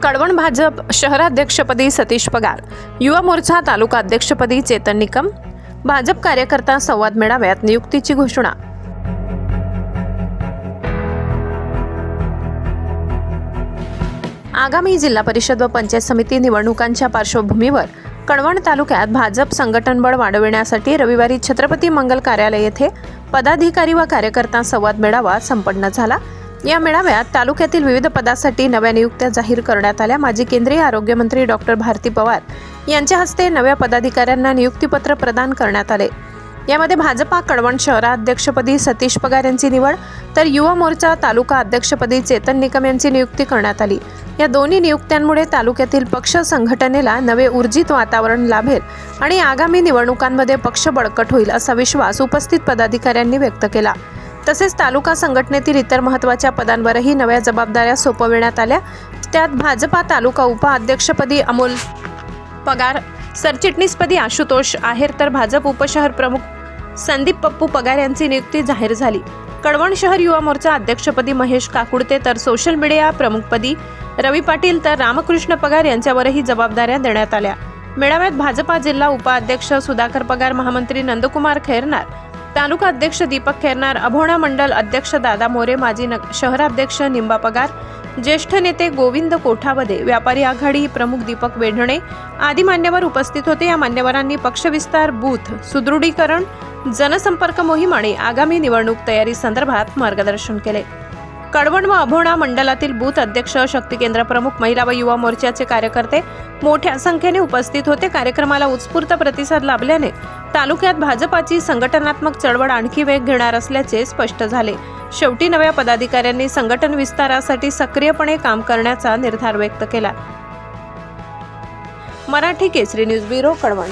कळवण भाजप शहराध्यक्षपदी सतीश पगार, युवा मोर्चा तालुका अध्यक्षपदी चेतन निकम, भाजप कार्यकर्ता संवाद मेळाव्यात नियुक्तीची घोषणा। आगामी जिल्हा परिषद व पंचायत समिती निवडणुकांच्या पार्श्वभूमीवर कळवण तालुक्यात भाजप संघटन बळ वाढविण्यासाठी रविवारी छत्रपती मंगल कार्यालय येथे पदाधिकारी व कार्यकर्ता संवाद मेळावा संपन्न झाला। या मेळाव्यात तालुक्यातील विविध पदासाठी नव्या नियुक्त्या जाहीर करण्यात आल्या। माजी केंद्रीय आरोग्य मंत्री डॉक्टर भारती पवार यांच्या हस्ते नव्या पदाधिकाऱ्यांना नियुक्तीपत्र प्रदान करण्यात आले। यामध्ये भाजपा कळवण शहराध्यक्षपदी सतीश पगार यांची निवड तर युवा मोर्चा तालुका अध्यक्षपदी चेतन निकम यांची नियुक्ती करण्यात आली। या दोन्ही नियुक्त्यांमुळे तालुक्यातील पक्ष संघटनेला नवे ऊर्जित वातावरण लाभेल आणि आगामी निवडणुकांमध्ये पक्ष बळकट होईल असा विश्वास उपस्थित पदाधिकाऱ्यांनी व्यक्त केला। तसेच तालुका संघटनेतील इतर महत्त्वाच्या पदांवरही नव्या जबाबदाऱ्या सोपविण्यात आल्या। त्यात भाजपा तालुका उपाध्यक्षपदी अमोल पगार, सरचिटणीसपदी आशुतोष आहेर तर भाजप उपशहर प्रमुख संदीप पप्पू पगार यांची नियुक्ती जाहीर झाली। कळवण शहर युवा मोर्चा अध्यक्षपदी महेश काकुडते तर सोशल मीडिया प्रमुखपदी रवी पाटील तर रामकृष्ण पगार यांच्यावरही जबाबदाऱ्या देण्यात आल्या। मेळाव्यात भाजपा जिल्हा उपाध्यक्ष सुधाकर पगार, महामंत्री नंदकुमार खैरनार, तालुका अध्यक्ष दीपक खैरनार, अभोणा मंडल अध्यक्ष दादा मोरे, माजी शहराध्यक्ष निंबा पगार, ज्येष्ठ नेते गोविंद कोठावदे, व्यापारी आघाडी प्रमुख दीपक वेढणे आदी मान्यवर उपस्थित होते। या मान्यवरांनी पक्षविस्तार, बूथ सुदृढीकरण, जनसंपर्क मोहीम आणि आगामी निवडणूक तयारी संदर्भात मार्गदर्शन केले। कळवण व अभोणा मंडलातील बूथ अध्यक्ष, शक्ती केंद्र प्रमुख, महिला व युवा मोर्चाचे कार्यकर्ते मोठ्या संख्येने उपस्थित होते। कार्यक्रमाला उत्स्फूर्त प्रतिसाद लाभल्याने तालुक्यात भाजपाची संघटनात्मक चळवळ आणखी वेग घेणार असल्याचे स्पष्ट झाले। शेवटी नव्या पदाधिकाऱ्यांनी संघटन विस्तारासाठी सक्रियपणे काम करण्याचा निर्धार व्यक्त केला। मराठी केसरी न्यूज ब्युरो, कळवण।